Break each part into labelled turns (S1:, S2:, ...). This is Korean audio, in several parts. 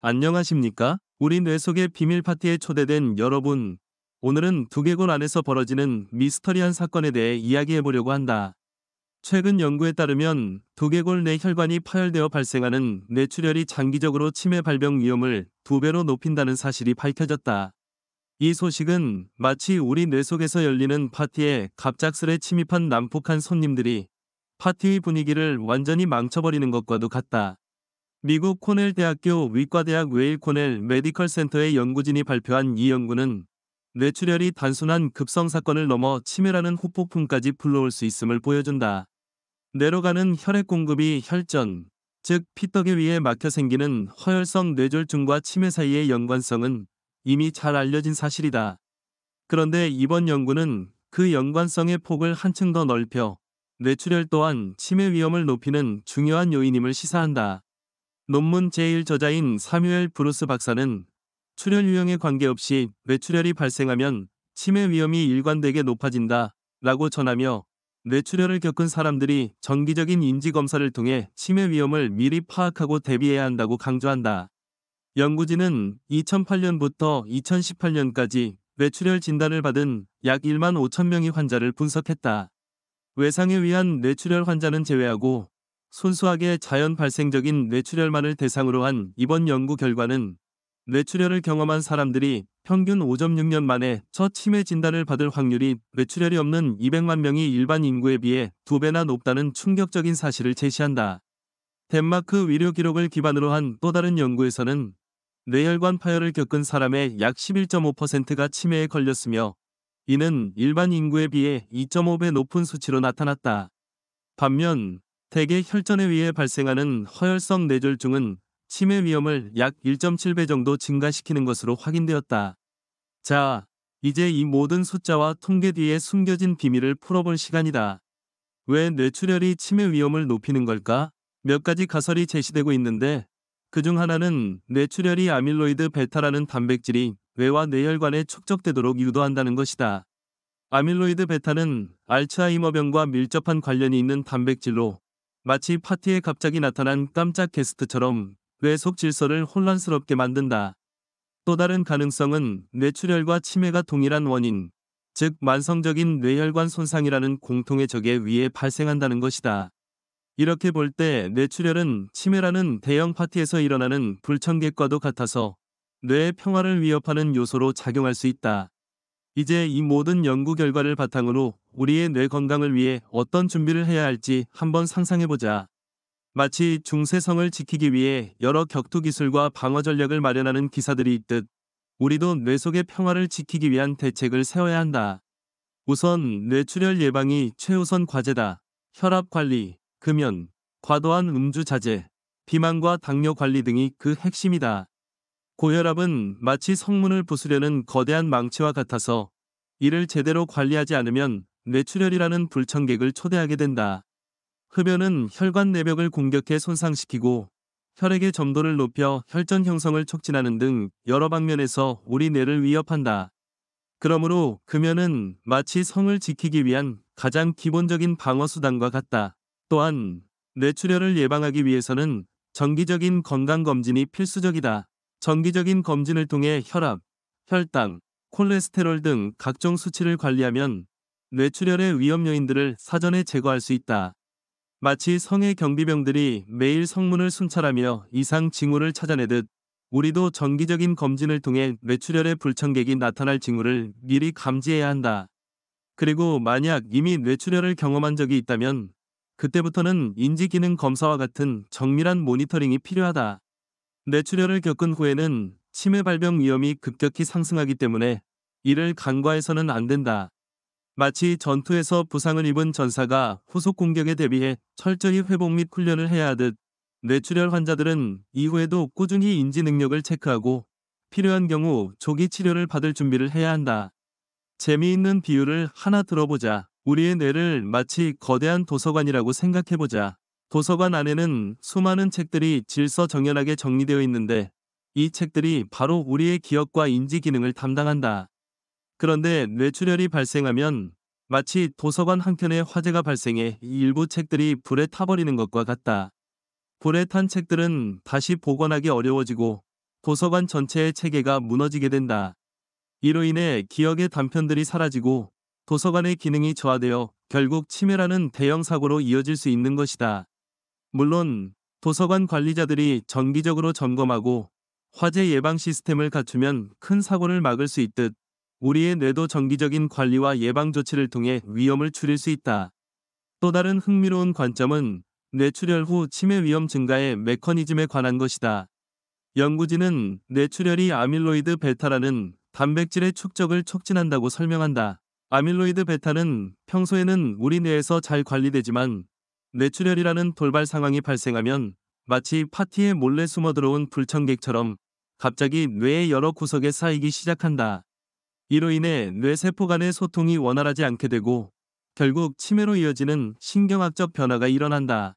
S1: 안녕하십니까? 우리 뇌 속의 비밀 파티에 초대된 여러분. 오늘은 두개골 안에서 벌어지는 미스터리한 사건에 대해 이야기해 보려고 한다. 최근 연구에 따르면 두개골 내 혈관이 파열되어 발생하는 뇌출혈이 장기적으로 치매 발병 위험을 2배로 높인다는 사실이 밝혀졌다. 이 소식은 마치 우리 뇌 속에서 열리는 파티에 갑작스레 침입한 난폭한 손님들이 파티의 분위기를 완전히 망쳐버리는 것과도 같다. 미국 코넬 대학교 위과대학 웨일 코넬 메디컬 센터의 연구진이 발표한 이 연구는 뇌출혈이 단순한 급성 사건을 넘어 치매라는 후폭풍까지 불러올 수 있음을 보여준다. 뇌로 가는 혈액 공급이 혈전, 즉 피떡에 의해 막혀 생기는 허혈성 뇌졸중과 치매 사이의 연관성은 이미 잘 알려진 사실이다. 그런데 이번 연구는 그 연관성의 폭을 한층 더 넓혀 뇌출혈 또한 치매 위험을 높이는 중요한 요인임을 시사한다. 논문 제1저자인 사뮤엘 브루스 박사는 출혈 유형에 관계없이 뇌출혈이 발생하면 치매 위험이 일관되게 높아진다 라고 전하며 뇌출혈을 겪은 사람들이 정기적인 인지검사를 통해 치매 위험을 미리 파악하고 대비해야 한다고 강조한다. 연구진은 2008년부터 2018년까지 뇌출혈 진단을 받은 약 1만 5천 명의 환자를 분석했다. 외상에 의한 뇌출혈 환자는 제외하고 순수하게 자연 발생적인 뇌출혈만을 대상으로 한 이번 연구 결과는 뇌출혈을 경험한 사람들이 평균 5.6년 만에 첫 치매 진단을 받을 확률이 뇌출혈이 없는 200만 명이 일반 인구에 비해 2배나 높다는 충격적인 사실을 제시한다. 덴마크 의료 기록을 기반으로 한 또 다른 연구에서는 뇌혈관 파열을 겪은 사람의 약 11.5%가 치매에 걸렸으며 이는 일반 인구에 비해 2.5배 높은 수치로 나타났다. 반면 대개 혈전에 의해 발생하는 허혈성 뇌졸중은 치매 위험을 약 1.7배 정도 증가시키는 것으로 확인되었다. 자, 이제 이 모든 숫자와 통계 뒤에 숨겨진 비밀을 풀어볼 시간이다. 왜 뇌출혈이 치매 위험을 높이는 걸까? 몇 가지 가설이 제시되고 있는데 그중 하나는 뇌출혈이 아밀로이드 베타라는 단백질이 뇌와 뇌혈관에 축적되도록 유도한다는 것이다. 아밀로이드 베타는 알츠하이머병과 밀접한 관련이 있는 단백질로 마치 파티에 갑자기 나타난 깜짝 게스트처럼 뇌 속 질서를 혼란스럽게 만든다. 또 다른 가능성은 뇌출혈과 치매가 동일한 원인, 즉 만성적인 뇌혈관 손상이라는 공통의 적에 의해 발생한다는 것이다. 이렇게 볼 때 뇌출혈은 치매라는 대형 파티에서 일어나는 불청객과도 같아서 뇌의 평화를 위협하는 요소로 작용할 수 있다. 이제 이 모든 연구 결과를 바탕으로 우리의 뇌 건강을 위해 어떤 준비를 해야 할지 한번 상상해보자. 마치 중세성을 지키기 위해 여러 격투 기술과 방어 전략을 마련하는 기사들이 있듯 우리도 뇌 속의 평화를 지키기 위한 대책을 세워야 한다. 우선 뇌출혈 예방이 최우선 과제다. 혈압 관리, 금연, 과도한 음주 자제, 비만과 당뇨 관리 등이 그 핵심이다. 고혈압은 마치 성문을 부수려는 거대한 망치와 같아서 이를 제대로 관리하지 않으면 뇌출혈이라는 불청객을 초대하게 된다. 흡연은 혈관 내벽을 공격해 손상시키고 혈액의 점도를 높여 혈전 형성을 촉진하는 등 여러 방면에서 우리 뇌를 위협한다. 그러므로 금연은 마치 성을 지키기 위한 가장 기본적인 방어수단과 같다. 또한 뇌출혈을 예방하기 위해서는 정기적인 건강검진이 필수적이다. 정기적인 검진을 통해 혈압, 혈당, 콜레스테롤 등 각종 수치를 관리하면 뇌출혈의 위험 요인들을 사전에 제거할 수 있다. 마치 성의 경비병들이 매일 성문을 순찰하며 이상 징후를 찾아내듯 우리도 정기적인 검진을 통해 뇌출혈의 불청객이 나타날 징후를 미리 감지해야 한다. 그리고 만약 이미 뇌출혈을 경험한 적이 있다면 그때부터는 인지기능 검사와 같은 정밀한 모니터링이 필요하다. 뇌출혈을 겪은 후에는 치매 발병 위험이 급격히 상승하기 때문에 이를 간과해서는 안 된다. 마치 전투에서 부상을 입은 전사가 후속 공격에 대비해 철저히 회복 및 훈련을 해야 하듯 뇌출혈 환자들은 이후에도 꾸준히 인지 능력을 체크하고 필요한 경우 조기 치료를 받을 준비를 해야 한다. 재미있는 비유를 하나 들어보자. 우리의 뇌를 마치 거대한 도서관이라고 생각해보자. 도서관 안에는 수많은 책들이 질서정연하게 정리되어 있는데 이 책들이 바로 우리의 기억과 인지 기능을 담당한다. 그런데 뇌출혈이 발생하면 마치 도서관 한켠에 화재가 발생해 이 일부 책들이 불에 타버리는 것과 같다. 불에 탄 책들은 다시 복원하기 어려워지고 도서관 전체의 체계가 무너지게 된다. 이로 인해 기억의 단편들이 사라지고 도서관의 기능이 저하되어 결국 치매라는 대형 사고로 이어질 수 있는 것이다. 물론 도서관 관리자들이 정기적으로 점검하고 화재 예방 시스템을 갖추면 큰 사고를 막을 수 있듯 우리의 뇌도 정기적인 관리와 예방 조치를 통해 위험을 줄일 수 있다. 또 다른 흥미로운 관점은 뇌출혈 후 치매 위험 증가의 메커니즘에 관한 것이다. 연구진은 뇌출혈이 아밀로이드 베타라는 단백질의 축적을 촉진한다고 설명한다. 아밀로이드 베타는 평소에는 우리 뇌에서 잘 관리되지만 뇌출혈이라는 돌발 상황이 발생하면 마치 파티에 몰래 숨어 들어온 불청객처럼 갑자기 뇌의 여러 구석에 쌓이기 시작한다. 이로 인해 뇌세포 간의 소통이 원활하지 않게 되고 결국 치매로 이어지는 신경학적 변화가 일어난다.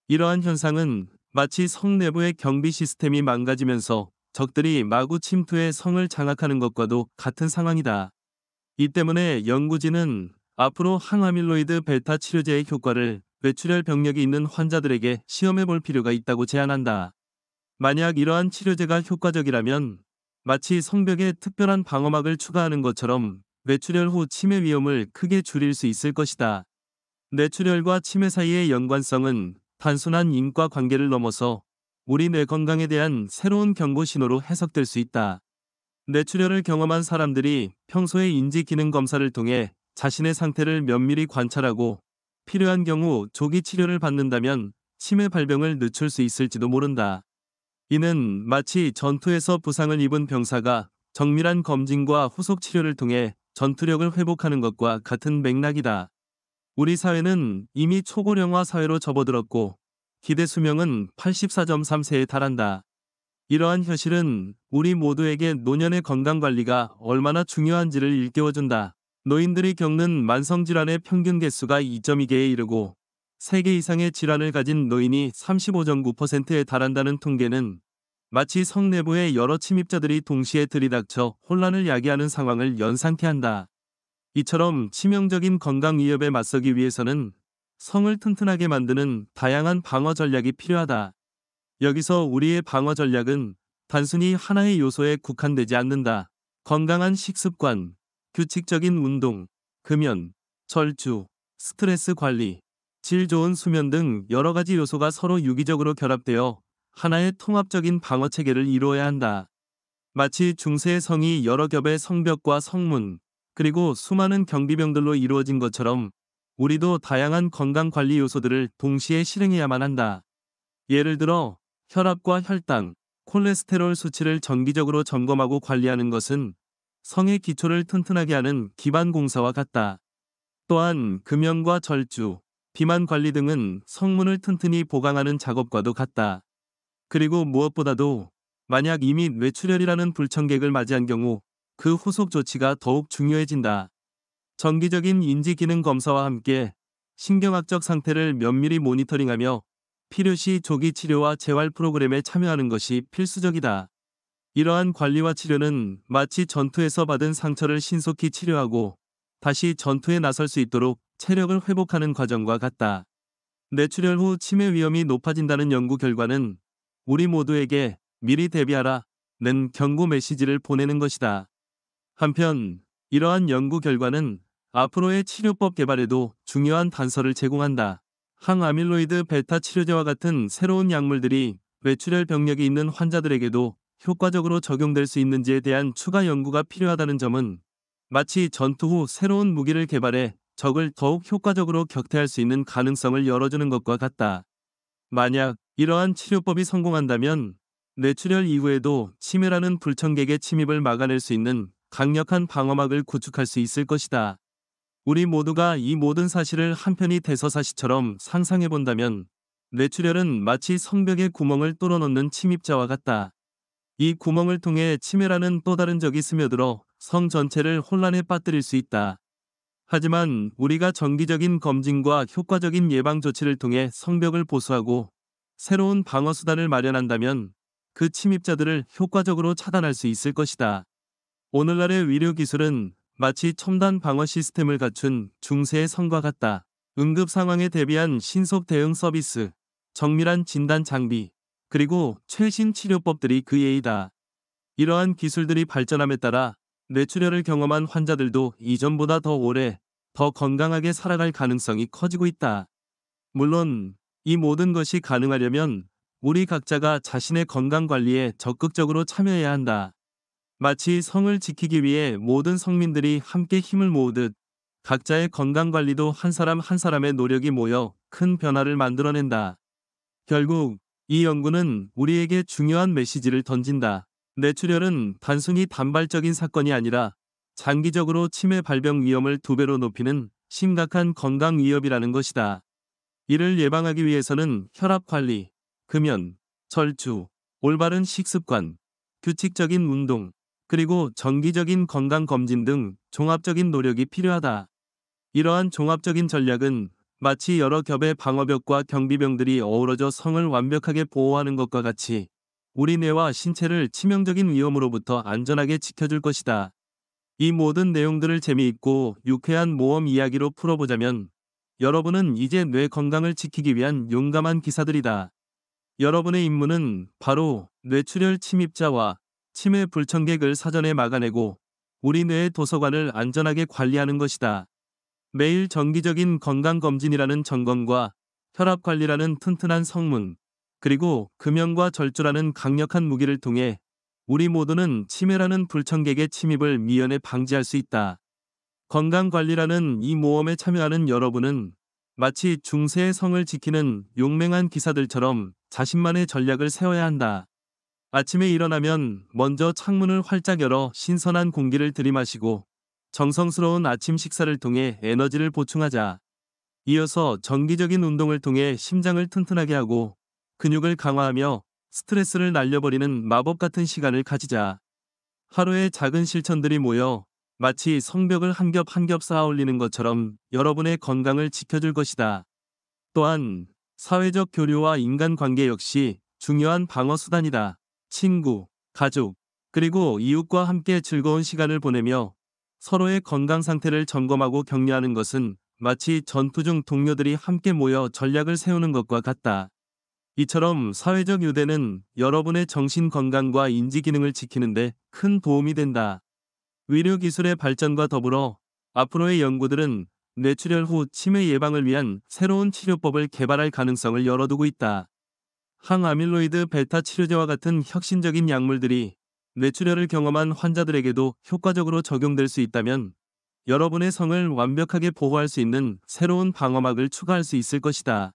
S1: 이러한 현상은 마치 성 내부의 경비 시스템이 망가지면서 적들이 마구 침투해 성을 장악하는 것과도 같은 상황이다. 이 때문에 연구진은 앞으로 항아밀로이드 베타 치료제의 효과를 뇌출혈 병력이 있는 환자들에게 시험해 볼 필요가 있다고 제안한다. 만약 이러한 치료제가 효과적이라면 마치 성벽에 특별한 방어막을 추가하는 것처럼 뇌출혈 후 치매 위험을 크게 줄일 수 있을 것이다. 뇌출혈과 치매 사이의 연관성은 단순한 인과 관계를 넘어서 우리 뇌 건강에 대한 새로운 경고 신호로 해석될 수 있다. 뇌출혈을 경험한 사람들이 평소에 인지 기능 검사를 통해 자신의 상태를 면밀히 관찰하고 필요한 경우 조기 치료를 받는다면 치매 발병을 늦출 수 있을지도 모른다. 이는 마치 전투에서 부상을 입은 병사가 정밀한 검진과 후속 치료를 통해 전투력을 회복하는 것과 같은 맥락이다. 우리 사회는 이미 초고령화 사회로 접어들었고 기대 수명은 84.3세에 달한다. 이러한 현실은 우리 모두에게 노년의 건강관리가 얼마나 중요한지를 일깨워준다. 노인들이 겪는 만성질환의 평균 개수가 2.2개에 이르고 3개 이상의 질환을 가진 노인이 35.9%에 달한다는 통계는 마치 성 내부의 여러 침입자들이 동시에 들이닥쳐 혼란을 야기하는 상황을 연상케 한다. 이처럼 치명적인 건강 위협에 맞서기 위해서는 성을 튼튼하게 만드는 다양한 방어 전략이 필요하다. 여기서 우리의 방어 전략은 단순히 하나의 요소에 국한되지 않는다. 건강한 식습관, 규칙적인 운동, 금연, 절주, 스트레스 관리, 질 좋은 수면 등 여러 가지 요소가 서로 유기적으로 결합되어 하나의 통합적인 방어 체계를 이루어야 한다. 마치 중세의 성이 여러 겹의 성벽과 성문, 그리고 수많은 경비병들로 이루어진 것처럼 우리도 다양한 건강관리 요소들을 동시에 실행해야만 한다. 예를 들어 혈압과 혈당, 콜레스테롤 수치를 정기적으로 점검하고 관리하는 것은 성의 기초를 튼튼하게 하는 기반 공사와 같다. 또한 금연과 절주, 비만 관리 등은 성문을 튼튼히 보강하는 작업과도 같다. 그리고 무엇보다도 만약 이미 뇌출혈이라는 불청객을 맞이한 경우 그 후속 조치가 더욱 중요해진다. 정기적인 인지기능 검사와 함께 신경학적 상태를 면밀히 모니터링하며 필요시 조기 치료와 재활 프로그램에 참여하는 것이 필수적이다. 이러한 관리와 치료는 마치 전투에서 받은 상처를 신속히 치료하고 다시 전투에 나설 수 있도록 체력을 회복하는 과정과 같다. 뇌출혈 후 치매 위험이 높아진다는 연구 결과는 우리 모두에게 미리 대비하라는 경고 메시지를 보내는 것이다. 한편 이러한 연구 결과는 앞으로의 치료법 개발에도 중요한 단서를 제공한다. 항아밀로이드 베타 치료제와 같은 새로운 약물들이 뇌출혈 병력이 있는 환자들에게도 효과적으로 적용될 수 있는지에 대한 추가 연구가 필요하다는 점은 마치 전투 후 새로운 무기를 개발해 적을 더욱 효과적으로 격퇴할 수 있는 가능성을 열어주는 것과 같다. 만약 이러한 치료법이 성공한다면 뇌출혈 이후에도 치매라는 불청객의 침입을 막아낼 수 있는 강력한 방어막을 구축할 수 있을 것이다. 우리 모두가 이 모든 사실을 한편의 대서사시처럼 상상해 본다면 뇌출혈은 마치 성벽의 구멍을 뚫어놓는 침입자와 같다. 이 구멍을 통해 치매라는 또 다른 적이 스며들어 성 전체를 혼란에 빠뜨릴 수 있다. 하지만 우리가 정기적인 검진과 효과적인 예방 조치를 통해 성벽을 보수하고 새로운 방어 수단을 마련한다면 그 침입자들을 효과적으로 차단할 수 있을 것이다. 오늘날의 의료 기술은 마치 첨단 방어 시스템을 갖춘 중세의 성과 같다. 응급 상황에 대비한 신속 대응 서비스, 정밀한 진단 장비, 그리고 최신 치료법들이 그 예이다. 이러한 기술들이 발전함에 따라 뇌출혈을 경험한 환자들도 이전보다 더 오래, 더 건강하게 살아갈 가능성이 커지고 있다. 물론 이 모든 것이 가능하려면 우리 각자가 자신의 건강 관리에 적극적으로 참여해야 한다. 마치 성을 지키기 위해 모든 성민들이 함께 힘을 모으듯 각자의 건강 관리도 한 사람 한 사람의 노력이 모여 큰 변화를 만들어낸다. 결국 이 연구는 우리에게 중요한 메시지를 던진다. 뇌출혈은 단순히 단발적인 사건이 아니라 장기적으로 치매 발병 위험을 2배로 높이는 심각한 건강 위협이라는 것이다. 이를 예방하기 위해서는 혈압 관리, 금연, 절주, 올바른 식습관, 규칙적인 운동, 그리고 정기적인 건강 검진 등 종합적인 노력이 필요하다. 이러한 종합적인 전략은 마치 여러 겹의 방어벽과 경비병들이 어우러져 성을 완벽하게 보호하는 것과 같이 우리 뇌와 신체를 치명적인 위험으로부터 안전하게 지켜줄 것이다. 이 모든 내용들을 재미있고 유쾌한 모험 이야기로 풀어보자면 여러분은 이제 뇌 건강을 지키기 위한 용감한 기사들이다. 여러분의 임무는 바로 뇌출혈 침입자와 치매 불청객을 사전에 막아내고 우리 뇌의 도서관을 안전하게 관리하는 것이다. 매일 정기적인 건강검진이라는 점검과 혈압 관리라는 튼튼한 성문, 그리고 금연과 절주라는 강력한 무기를 통해 우리 모두는 치매라는 불청객의 침입을 미연에 방지할 수 있다. 건강관리라는 이 모험에 참여하는 여러분은 마치 중세의 성을 지키는 용맹한 기사들처럼 자신만의 전략을 세워야 한다. 아침에 일어나면 먼저 창문을 활짝 열어 신선한 공기를 들이마시고 정성스러운 아침 식사를 통해 에너지를 보충하자. 이어서 정기적인 운동을 통해 심장을 튼튼하게 하고 근육을 강화하며 스트레스를 날려버리는 마법 같은 시간을 가지자. 하루의 작은 실천들이 모여 마치 성벽을 한 겹 한 겹 쌓아 올리는 것처럼 여러분의 건강을 지켜줄 것이다. 또한 사회적 교류와 인간관계 역시 중요한 방어 수단이다. 친구, 가족, 그리고 이웃과 함께 즐거운 시간을 보내며 서로의 건강 상태를 점검하고 격려하는 것은 마치 전투 중 동료들이 함께 모여 전략을 세우는 것과 같다. 이처럼 사회적 유대는 여러분의 정신 건강과 인지 기능을 지키는데 큰 도움이 된다. 의료기술의 발전과 더불어 앞으로의 연구들은 뇌출혈 후 치매 예방을 위한 새로운 치료법을 개발할 가능성을 열어두고 있다. 항아밀로이드 베타 치료제와 같은 혁신적인 약물들이 뇌출혈을 경험한 환자들에게도 효과적으로 적용될 수 있다면 여러분의 성을 완벽하게 보호할 수 있는 새로운 방어막을 추가할 수 있을 것이다.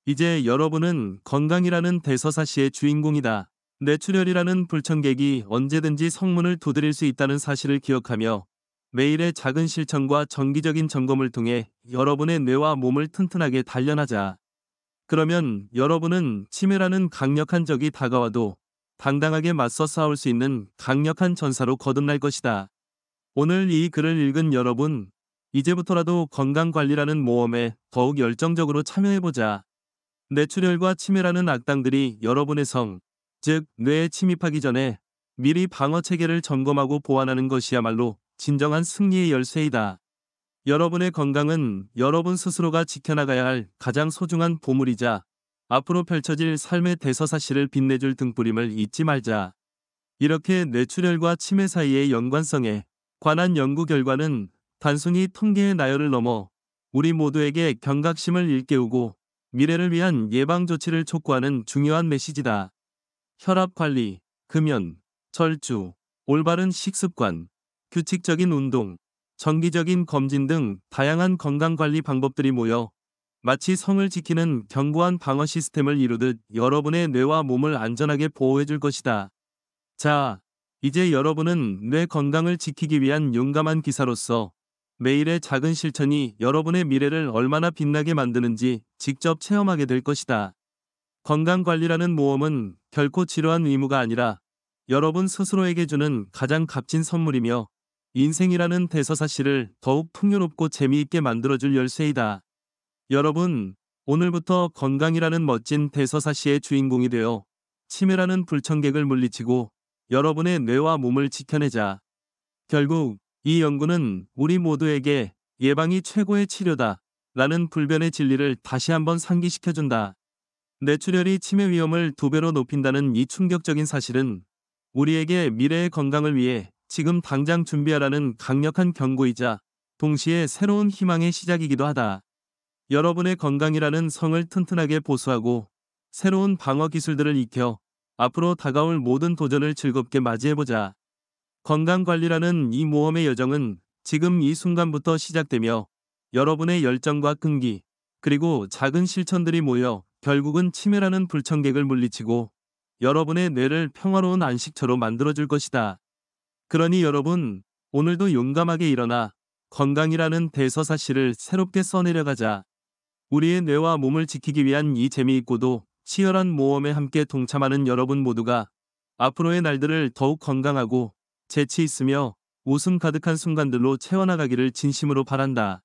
S1: 이제 여러분은 건강이라는 대서사시의 주인공이다. 뇌출혈이라는 불청객이 언제든지 성문을 두드릴 수 있다는 사실을 기억하며 매일의 작은 실천과 정기적인 점검을 통해 여러분의 뇌와 몸을 튼튼하게 단련하자. 그러면 여러분은 치매라는 강력한 적이 다가와도 당당하게 맞서 싸울 수 있는 강력한 전사로 거듭날 것이다. 오늘 이 글을 읽은 여러분, 이제부터라도 건강관리라는 모험에 더욱 열정적으로 참여해보자. 뇌출혈과 치매라는 악당들이 여러분의 성, 즉 뇌에 침입하기 전에 미리 방어체계를 점검하고 보완하는 것이야말로 진정한 승리의 열쇠이다. 여러분의 건강은 여러분 스스로가 지켜나가야 할 가장 소중한 보물이자 앞으로 펼쳐질 삶의 대서사시를 빛내줄 등불임을 잊지 말자. 이렇게 뇌출혈과 치매 사이의 연관성에 관한 연구 결과는 단순히 통계의 나열을 넘어 우리 모두에게 경각심을 일깨우고 미래를 위한 예방 조치를 촉구하는 중요한 메시지다. 혈압 관리, 금연, 절주, 올바른 식습관, 규칙적인 운동, 정기적인 검진 등 다양한 건강관리 방법들이 모여 마치 성을 지키는 견고한 방어 시스템을 이루듯 여러분의 뇌와 몸을 안전하게 보호해줄 것이다. 자, 이제 여러분은 뇌 건강을 지키기 위한 용감한 기사로서 매일의 작은 실천이 여러분의 미래를 얼마나 빛나게 만드는지 직접 체험하게 될 것이다. 건강관리라는 모험은 결코 지루한 의무가 아니라 여러분 스스로에게 주는 가장 값진 선물이며 인생이라는 대서사시를 더욱 풍요롭고 재미있게 만들어줄 열쇠이다. 여러분, 오늘부터 건강이라는 멋진 대서사시의 주인공이 되어 치매라는 불청객을 물리치고 여러분의 뇌와 몸을 지켜내자. 결국 이 연구는 우리 모두에게 예방이 최고의 치료다 라는 불변의 진리를 다시 한번 상기시켜준다. 뇌출혈이 치매 위험을 2배로 높인다는 이 충격적인 사실은 우리에게 미래의 건강을 위해 지금 당장 준비하라는 강력한 경고이자 동시에 새로운 희망의 시작이기도 하다. 여러분의 건강이라는 성을 튼튼하게 보수하고 새로운 방어 기술들을 익혀 앞으로 다가올 모든 도전을 즐겁게 맞이해보자. 건강관리라는 이 모험의 여정은 지금 이 순간부터 시작되며 여러분의 열정과 끈기, 그리고 작은 실천들이 모여 결국은 치매라는 불청객을 물리치고 여러분의 뇌를 평화로운 안식처로 만들어줄 것이다. 그러니 여러분, 오늘도 용감하게 일어나 건강이라는 대서사시를 새롭게 써내려가자. 우리의 뇌와 몸을 지키기 위한 이 재미있고도 치열한 모험에 함께 동참하는 여러분 모두가 앞으로의 날들을 더욱 건강하고 재치 있으며 웃음 가득한 순간들로 채워나가기를 진심으로 바란다.